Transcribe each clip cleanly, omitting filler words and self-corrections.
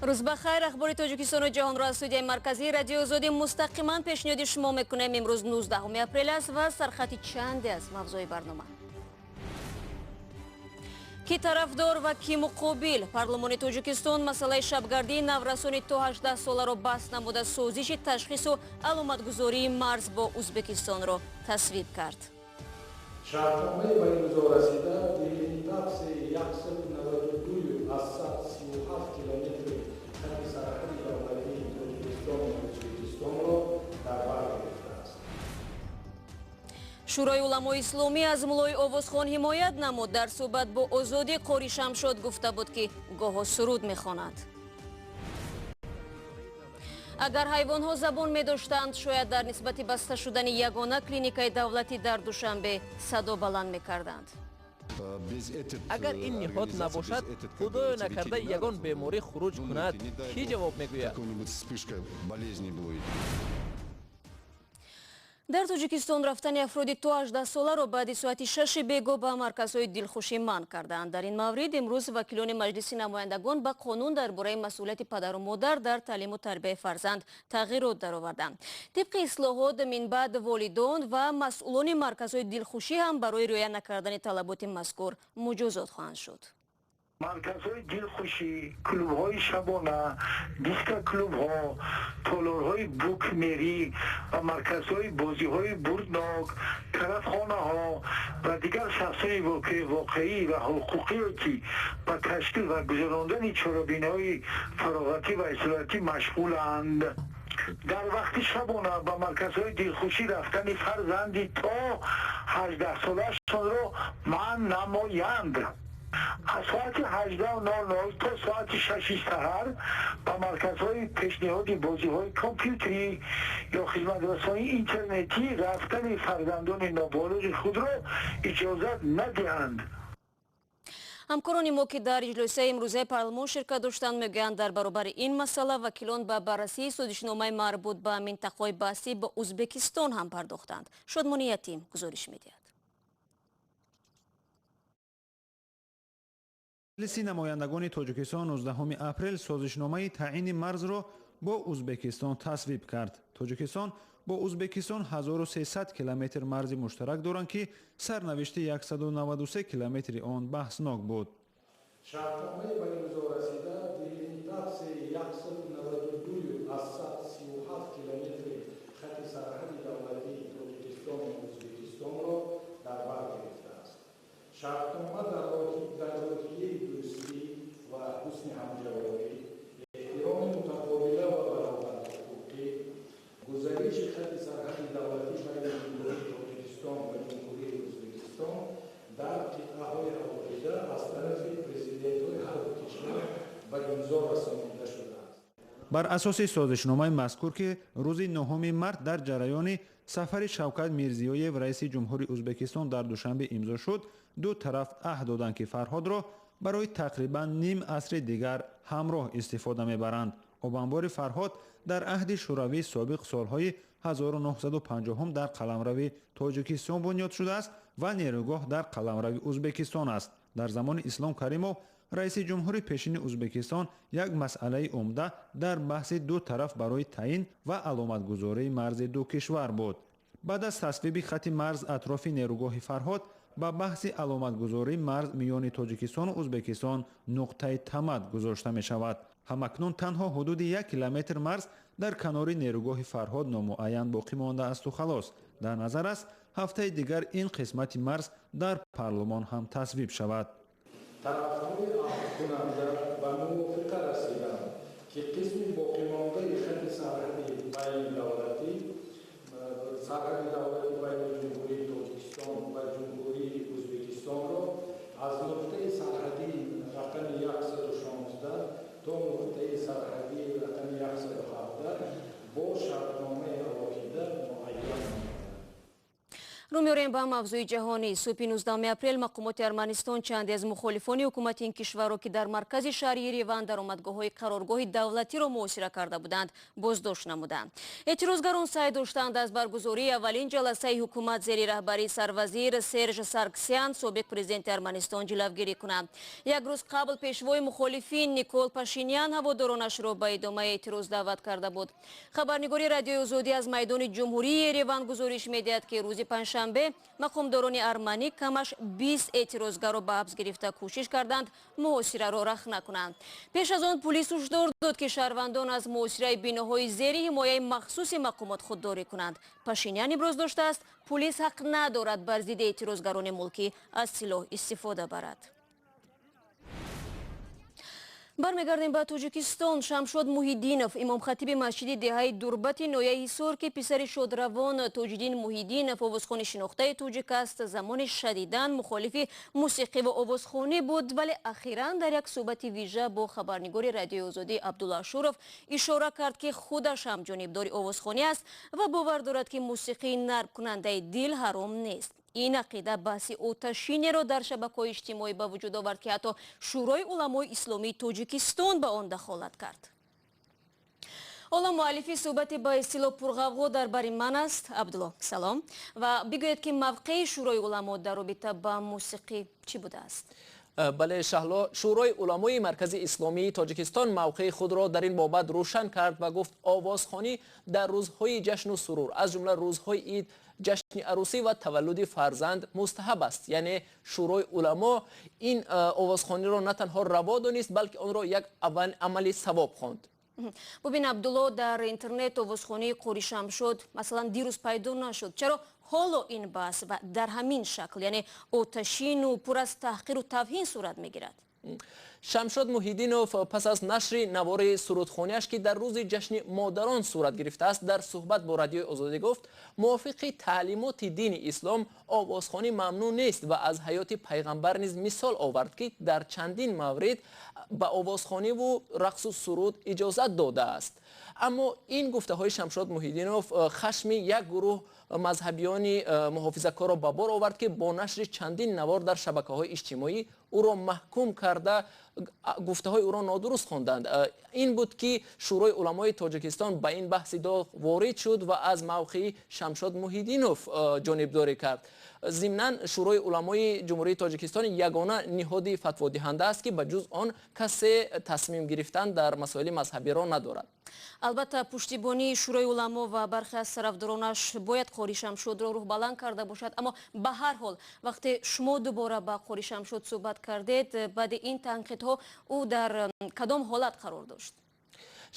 روز بخیر. اخباری تاجیکستان و جهان را از استودیوی مرکزی رادیو آزادی مستقیما پیشنهاد شما میکنیم. امروز 19 اپریل است و سرخط چند از موضوع برنامه. کی طرفدار و کی مقابل؟ پارلمان تاجیکستان مسئله شبگردی نورسانی تا 18 ساله را بحث نموده سازش تشخیص و علامتگذاری مرز با ازبکستان را تصویب کرد. شرطنامه به امضا رسیده دلیمیتاس 192 از 137 کیلومتر خط سرحدی دولتی تاجیکستان و ازبکستان را در بر گرفته است. شورای علمای исломӣ از مولای آوازخوان ҳимоят намуд. در صحبت با آزادی قاری شمشاد گفته بود که گاه سرود میخواند. اگر حیوانها زبان می‌داشتند شاید در نسبت بسته شدن ягона клиникаи давлати дар Душанбе садо баланд мекарданд. агар ин ниҳод набошад, худоё накарда ягон беморӣ хуруҷ кунад, кӣ ҷавоб мегӯяд? در تاجیکستان رفتن افرادی تا 18 ساله را بعد ساعت 6 بیگاه به مرکزهای دلخوشی منع کردند. در این مورد امروز وکیلان مجلس نمایندگان به قانون درباره مسئولیت پدر و مادر در تعلیم و تربیت فرزند تغییرات درآوردند. طبق اصلاحات من بعد والدان و مسئولان مرکزهای دلخوشی هم برای رعایت نکردن طلبات مذکور مجازات خواهند شد. مرکزهای دلخوشی، کلوب‌های شبانه، دیسک کلوب‌ها، تالارهای بوکمری و مرکزهای بازی‌های بردناک، طرفخانه‌ها و دیگر شخصهای واقعی و حقوقی که به تشکیل و گذراندن چاره‌بینی‌های فراغتی و اصلاحاتی مشغولند. در وقت شبانه به مرکزهای دلخوشی رفتن فرزندی تا 18 ساله‌شان را منع نمایند. از ساعت 18:00 تا ساعت 6 سحر به مرکزهای پیشنهاد بازی‌های کامپیوتری یا خدمت‌رسانی اینترنتی رفتن فرزندان نابالغ خود را اجازه ندهند. همکاران ما که در اجلاس امروزه پارلمان شرکت داشتند میگویند در برابر این مسئله وکیلان به بررسی سازشنامه مربوط به منطقه‌های بحثی با ازبکستان هم پرداختند. شادمانیتی گزارش می‌دهد. مجلسی نمایندگان تاجیکستان 19 اپریل سازشنامه تعیین مرز را با ازبکستان تصویب کرد. تاجیکستان با ازبکستان 1300 کیلومتر مرز مشترک دارند که سرنوشت 193 کیلومتر آن بحثناک بود. شرطنامه به امضا رسیده دلیمیتاس 192 از 137 کیلومتر خط سرحدی دولتی تاجیکستان و ازبکستان را در بر گرفته است. شرطنامه در راهی دوستی و حسن همجواری، احترام متقابل و برابری حقوقی، گزارش خط سرحدی دولتی بین جمهوری تاجیکستان و جمهوری ازبکستان در قطعه‌های علیحده از طرف پرزیدنت‌های هر دو کشور به امضا رسانیده شده است. بر اساس سازشنامه مذکور که روز 9 مارس در جریان سفر شوکت میرزیویف رئیس جمهوری ازبکستان در دوشنبه امضا شد، دو طرف عهد دادند که فرهاد را برای تقریبا نیم عصر دیگر همراه استفاده میبرند. آبانبار فرهاد در عهد شوروی سابق سالهای 1950 در قلمرو تاجیکستان بنیاد شده است و نیروگاه در قلمرو ازبکستان است. در زمان اسلام کریموف رئیس جمهوری پیشین ازبکستان یک مسئله عمده در بحث دو طرف برای تعیین و علامتگذاری مرز دو کشور بود. بعد از تصویب خط مرز اطراف نیروگاه فرهاد به بحث علامتگذاری مرز میان تاجیکستان و ازبکستان نقطه تمد گذاشته می شود. همکنون تنها حدود 1 کیلومتر مرز در کنار نیروگاه فرهاد نامعین باقی مانده است و خلاص. در نظر است هفته دیگر این قسمت مرز در پارلمان هم تصویب شود. طرفهای عهدکننده به موافقه رسیدند که قسم باقی مانده خط سرحدی بین دولتی بین جمهوری تاجیکستان و جمهوری ازبکستان را از نقطه سرحدی رقم 116 تا نقطه سرحدی رقم 117 با شرطنامه علیحده معین نمودند. رومی меорем ба мавзӯи ҷаҳонӣ. Субҳи 19 апрел мақомоти Арманистон чанде аз мухолифони ҳукумати ин кишварро ки дар маркази шаҳри Ереван даромадгоҳҳои қароргоҳи давлатиро муҳосира карда буданд, боздошт намуданд. эътирозгарон саъй доштанд аз баргузории аввалин ҷаласаи ҳукумат зери раҳбарии сарвазир Серж Сарксян собиқ президенти Арманистон ҷилавгирӣ кунанд. Як рӯз қабл пешвои мухолифин Никол Пашинян ҳаводоронашро ба идомаи эътироз даъват карда буд. Хабарнигори радиои Озодӣ аз майдони ҷумҳурии Ереван гузориш медиҳад ки рӯзи панҷшанбе мақомдорони арманӣ камаш 20 эътирозгарро ба ҳабс гирифта кӯшиш карданд муҳосираро рах накунанд. пеш аз он пулис ҳушдор дод ки шаҳрвандон аз муҳосираи биноҳои зери ҳимояи махсуси мақомот худдорӣ кунанд. Пашинян иброз доштааст пулис ҳақ надорад бар зидди эътирозгарони мулкӣ аз силоҳ истифода барад. бармегардем ба Тоҷикистон. Шамшод Муҳиддинов, имомхатиби масҷиди деҳаи Дурбати ноҳияи Ҳисор ки писари шодравон Тоҷиддин Муҳиддинов овозхони шинохтаи тоҷик аст, замони шадидан мухолифи мусиқӣ ва овозхонӣ буд, вале ахиран дар як суҳбати вижа бо хабарнигори радиои Озодӣ Абдулла Шӯров ишора кард ки худаш ҳам ҷонибдори овозхонӣ аст ва бовар дорад ки мусиқии нарбкунандаи дил ҳаром нест. ин ақида баҳси оташинеро дар шабакаҳои иҷтимоӣ ба вуҷуд овард ки ҳатто Шӯрои уламои исломии Тоҷикистон ба он дахолат кард. ҳоло муаллифи суҳбати ба истилоҳ пурғавғо дар бари ман аст. Абдулло, салом. Ва бигӯед ки мавқеи Шӯрои уламо дар робита ба мусиқӣ чӣ будааст? бале шаҳло, Шӯрои уламои маркази исломии Тоҷикистон мавқеи худро дар ин бобат рӯшан кард ва гуфт овозхонӣ дар рӯзҳои ҷашну сурур, аз ҷумла рӯзҳои ид, ҷашни арӯсӣ ва таваллуди фарзанд мустаҳаб аст. Яъне Шӯрои уламо ин овозхониро на танҳо раво донист, балки онро як амали савоб хонд. бубин Абдулло, дар интернет овозхонии Қорӣ Шамшод масалан дирӯз пайдо нашуд. Чаро ҳоло ин баҳс ва дар ҳамин шакл, яъне оташину пур аз таҳқиру тавҳин сурат мегирад? Шамшод Муҳиддинов пас аз нашри навори сурудхониаш ки дар рӯзи ҷашни модарон сурат гирифтааст, дар суҳбат бо радиои Озодӣ гуфт мувофиқи таълимоти дини ислом овозхонӣ мамнӯъ нест ва аз ҳаёти пайғамбар низ мисол овард ки дар чандин маврид ба овозхониву рақсу суруд иҷозат додааст. аммо ин гуфтаҳои Шамшод Муҳиддинов хашми як гурӯҳ мазҳабиёни муҳофизакорро ба бор овард ки бо нашри чандин навор дар шабакаҳои иҷтимоӣ ӯро маҳкум карда гуфтаҳои ӯро нодуруст хонданд. ин буд ки Шӯрои уламои Тоҷикистон ба ин баҳси доғ ворид шуд ва аз мавқеи Шамшод Муҳиддинов ҷонибдорӣ кард. зимнан Шӯрои уламои ҷумҳурии Тоҷикистон ягона ниҳоди фатводиҳанда аст ки ба ҷуз он касе тасмим гирифтан дар масоили мазҳабиро надорад. албатта пуштибонии Шӯрои уламо ва бархе аз тарафдоронаш бояд Қорӣ Шамшодро рӯҳбаланд карда бошад, аммо ба ҳар ҳол вақте шумо дубора ба Қорӣ Шамшод суҳбат кардед, баъди ин танқидҳо ӯ дар кадом ҳолат қарор дошт?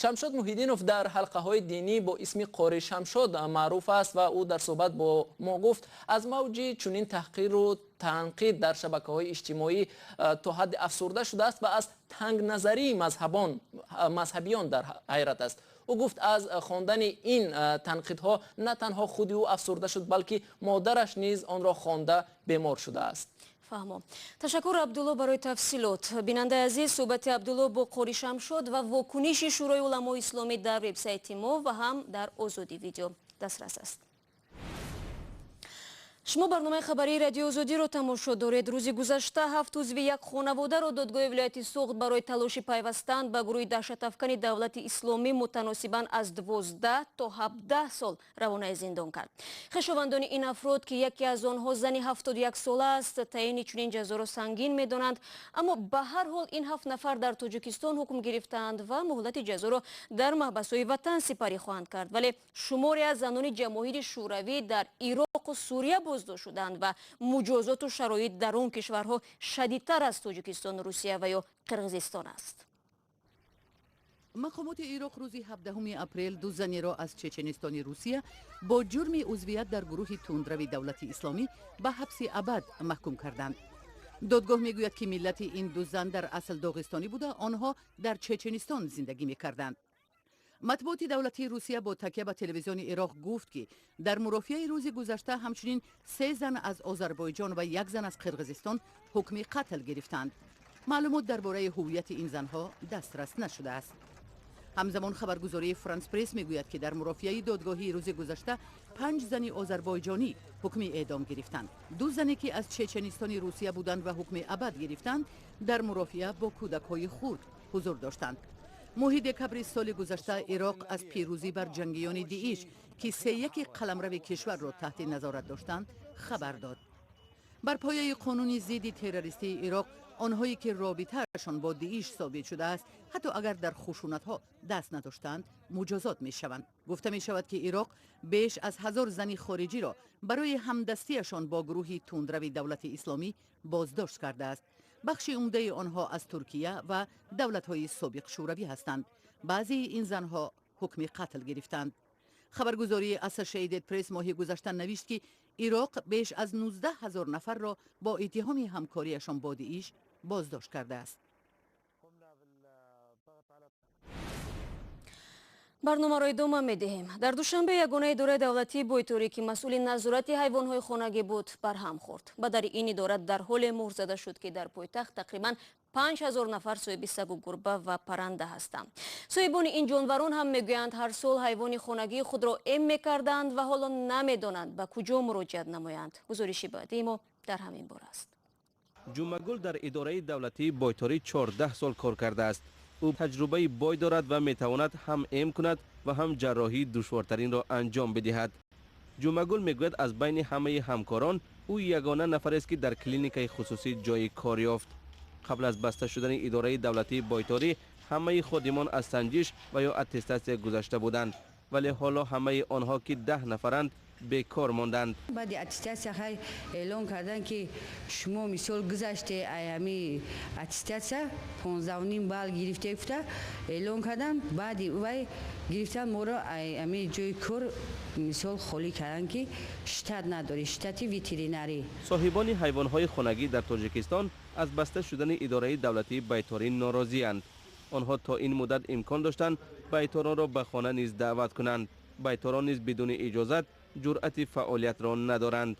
Шамшод Муҳиддинов дар ҳалқаҳои динӣ бо исми Қорӣ Шамшод маъруф аст ва ӯ дар суҳбат бо мо гуфт аз мавҷи чунин таҳқиру танқид дар шабакаҳои иҷтимоӣ то ҳадди афсурда шудааст ва аз тангназарии мазҳабиён дар ҳайрат аст. ӯ гуфт аз хондани ин танқидҳо на танҳо худи ӯ афсурда шуд, балки модараш низ онро хонда бемор шудааст. фаҳмо. Ташаккур Абдулло барои тафсилот. Бинандаи азиз, суҳбати Абдулло бо Қорӣ Шамшод ва вокуниши Шӯрои уламои исломӣ дар вебсайти мо ва ҳам дар Озодӣ видео дастрас аст. шумо барномаи хабарии радиои Озодиро тамошо доред. рӯзи гузашта 7 узви як хонаводаро додгоҳи вилояти Суғд барои талоши пайвастан ба гурӯҳи даҳшатафкани давлати исломӣ мутаносибан аз 12 то 17 сол равонаи зиндон кард. хешовандони ин афрод ки яке аз онҳо зани 71 сола аст, таъини чунин ҷазоро сангин медонанд, аммо ба ҳар ҳол ин 7 нафар дар Тоҷикистон ҳукм гирифтаанд ва муҳлати ҷазоро дар маҳбасҳои ватан сипарӣ хоҳанд кард. вале шуморе аз занони ҷамоҳири шӯравӣ дар Ироқу Сурия боздошт шуданд ва муҷозоту шароит дар он кишварҳо шадидтар аз Тоҷикистон, Русия ва ё Қирғизистон аст. мақомоти Ироқ рӯзи 17 апрел ду занеро аз Чеченистони Русия бо ҷурми узвият дар гурӯҳи тундрави давлати исломӣ ба ҳабси абад маҳкум карданд. додгоҳ мегӯяд ки миллати ин ду зан дар асл доғистонӣ буда, онҳо дар Чеченистон зиндагӣ мекарданд. матбуоти давлатии Русия бо такя ба телевизиони Ироқ гуфт ки дар мурофиаи рӯзи гузашта ҳамчунин 3 зан аз Озарбойҷон ва 1 зан аз Қирғизистон ҳукми қатл гирифтанд. маълумот дар бораи ҳувияти ин занҳо дастрас нашудааст. همزمان خبرگزاری فرانس پرس میگوید که در مرافعه دادگاهی روز گذشته 5 زن آذربایجانی حکم اعدام گرفتند. 2 زنی که از چچنستان روسیه بودند و حکم ابد گرفتند در مرافعه با کودک‌های خرد حضور داشتند. ماه دکبر سال گذشته عراق از پیروزی بر جنگیان داعش که 31 قلمرو کشور را تحت نظارت داشتند خبر داد. بر پایه قانون ضد تروریستی عراق آنهایی که رابطه‌شان با داعش ثابت شده است حتی اگر در خشونت‌ها دست نداشتند مجازات می‌شوند. گفته می‌شود که عراق بیش از 1000 زن خارجی را برای همدستیشان با گروه تندرو دولت اسلامی بازداشت کرده است. بخش عمده آنها از ترکیه و دولت‌های سابق شوروی هستند. بعضی این زنها حکم قتل گرفتند. خبرگزاری اسوسییتد پرس ماه گذشته نوشت که عراق بیش از 19,000 نفر را با اتهام همکاریشان با داعش بازداشت کرده است. барномаро идома медиҳем. дар душанбе ягонаи идораи давлатии байторӣ ки масъули назорати ҳайвонҳои хонагӣ буд барҳам хӯрд. бадари ин идора дар ҳоле муҳр зада шуд ки дар пойтахт тақрибан 5000 нафар соҳиби сагу гурба ва парранда ҳастанд. соҳибони ин ҷонварон ҳам мегӯянд ҳар сол ҳайвони хонагии худро эм мекарданд ва ҳоло намедонанд ба куҷо муроҷиат намоянд. гузориши баъдии мо дар ҳамин бора аст. ҷумагул дар идораи давлатии байторӣ 14 сол кор кардааст. ӯ таҷрубаи бой дорад ва метавонад ҳам эм кунад ва ҳам ҷарроҳии душвортаринро анҷом бидиҳад. ҷумагул мегӯяд аз байни ҳамаи ҳамкорон ӯ ягона нафарест ки дар клиникаи хусусӣ ҷойи кор ёфт. қабл аз баста шудани идораи давлатии байторӣ ҳамаи ходимон аз санҷиш ва ё аттестатсия гузашта буданд, вале ҳоло ҳамаи онҳо ки 10 нафаранд бекор монданд. баъди аттестатсия эълон карданд ки шумо мисол гузаште ами аттестатсия 15.5 балл гирифте гуфта эълон карданд. баъди вай гирифтан моро ами ҷои кор мисол холӣ карданд ки штат надори штати ветеринарӣ. соҳибони ҳайвонҳои хонагӣ дар тоҷикистон аз баста шудани идораи давлатии байторӣ норозиянд. онҳо то ин муддат имкон доштанд байторонро ба хона низ даъват кунанд. байторон низ бидуни иҷозат ҷуръати фаъолиятро надоранд.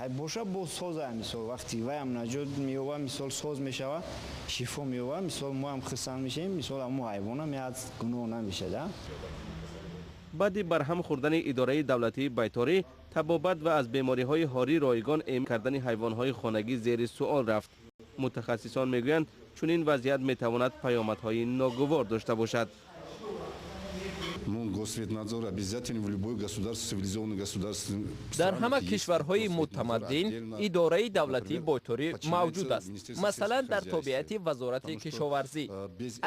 боша бо соза мисол вақти ваям наҷот меёва мисол соз мешава шифо меёва мисол мо ҳам хирсанд мешавем мисол амо ҳайвона меад гуноҳ намешада. баъди барҳам хӯрдани идораи давлатии байторӣ табобат ва аз бемориҳои ҳорӣ ройгон эм кардани ҳайвонҳои хонагӣ зери суол рафт. мутахассисон мегӯянд чунин вазъият метавонад паёмадҳои ногувор дошта бошад. дар ҳама кишварҳои мутамаддин идораи давлатии байторӣ мавҷуд аст. масалан дар тобеати вазорати кишоварзӣ.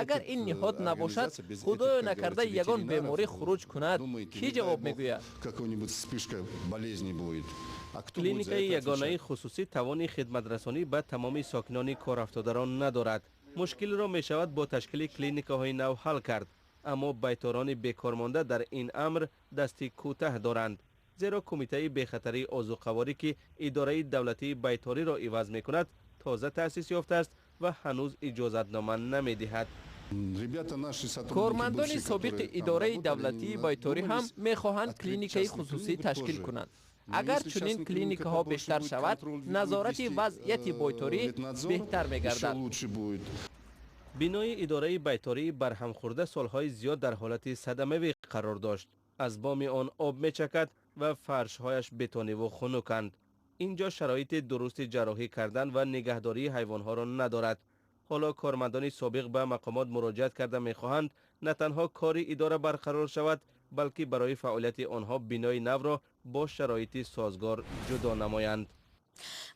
агар ин ниҳод набошад, худоё накарда ягон беморӣ хуруҷ кунад, кӣ ҷавоб мегӯяд? клиникаи ягонаи хусусӣ тавони хидматрасонӣ ба тамоми сокинони корафтодарон надорад. мушкилро мешавад бо ташкили клиникаҳои нав ҳал кард. аммо байторони бекормонда дар ин амр дасти кӯтаҳ доранд. зеро кумитаи бехатарии озуқаворӣ ки идораи давлатии байториро иваз мекунад тоза таъсис ёфтааст ва ҳанӯз иҷозатнома намедиҳад. кормандони собиқи идораи давлатии байторӣ ҳам мехоҳанд клиникаи хусусӣ ташкил кунанд. агар чунин клиникаҳо бештар шавад, назорати вазъияти байторӣ беҳтар мегардад. бинои идораи байтории барҳамхӯрда солҳои зиёд дар ҳолати садамавӣ қарор дошт. аз боми он об мечакад ва фаршҳояш бетониву хунуканд. инҷо шароити дурусти ҷарроҳӣ кардан ва нигаҳдории ҳайвонҳоро надорад. ҳоло кормандони собиқ ба мақомот муроҷиат карда мехоҳанд на танҳо кори идора барқарор шавад, балки барои фаъолияти онҳо бинои навро бо шароити созгор ҷудо намоянд.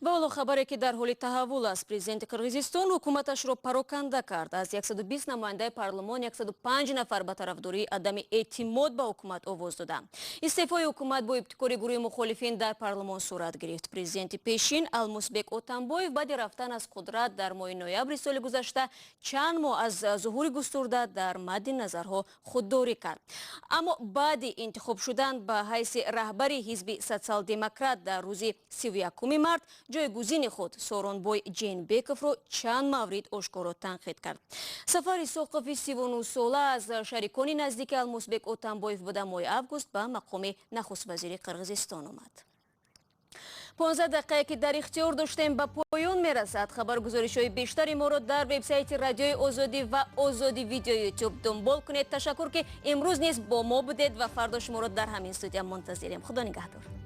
ва ҳоло хабаре ки дар ҳоли таҳаввул аст. президенти қирғизистон ҳукуматашро пароканда кард. аз 120 намояндаи парлумон 105 нафар ба тарафдории адами эътимод ба ҳукумат овоз доданд. истеъфои ҳукумат бо ибтикори гурӯҳи мухолифин дар парлумон сурат гирифт. президенти пешин алмусбек отамбоев баъди рафтан аз қудрат дар моҳи ноябри соли гузашта чанд моҳ аз зуҳури густурда дар мадди назарҳо худдорӣ кард. аммо баъди интихоб шудан ба ҳайси раҳбари ҳизби социал-демократ дар рӯзи 31 март ҷойгузини худ Сооронбой Ҷейнбековро чанд маврид ошкоро танқид кард. сафари соқифи 39-сола аз шарикони наздики Алмусбек Отамбоев буда моҳи август ба мақоми нахуст вазири Қирғизистон омад. 15 دقیقه که در اختیار داشتیم به پایان میرسد. خبرگزاری‌های بیشتری ما را در وبسایت رادیوی آزادی و آزادی ویدیو یوتیوب دنبال کنید. تشکر که امروز نیز با ما بودید و فردا شما را در همین استودیو منتظریم. خدا نگهدار.